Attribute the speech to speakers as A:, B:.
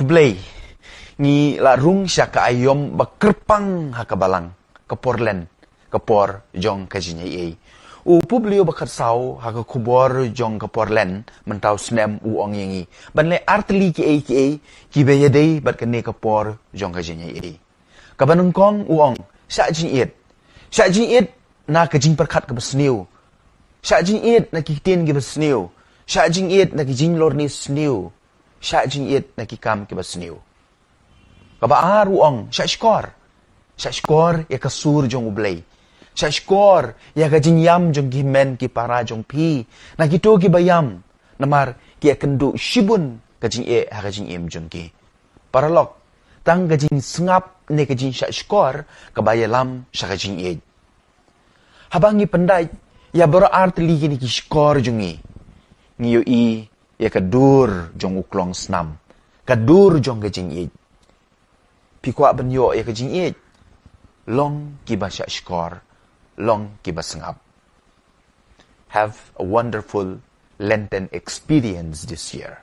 A: Kublay, ni larung siya kaayom bakerpang hakabalang, kaporlen, kapor jong kajinyay. U publio bakarsaw haka kubor jong kaporlen, mentaw snem uong yangi. Banle artli ki bayadey bat kane kapor jong kajinyay. Kabanungkong uong, siya jinyit na kajing perkat kabasniw. Siya jinyit na kikitin kabasniw. Siya jinyit na kijing lorni sniw. Siya jinyit na kikam kabasniw. Kabaar uong, siya skor. Siya skor ya kasur jong ublay. Siya skor ya kajing yam jong gimen ki para jong pi. Na kito ki bayam. Namar ki akendu shibun kajing kajing jong ki. Paralok, tang kajing sengap ne kajing siya skor kabayalam siya kajing Habang pandai, ya berarti lagi ni skor jongi. Ngiyo ya kadur jong uklong snam. Kadur jong kajing Pikwa banyo ya kajing Long kiba siya skor. Long kiba sengap. Have a wonderful Lenten experience this year.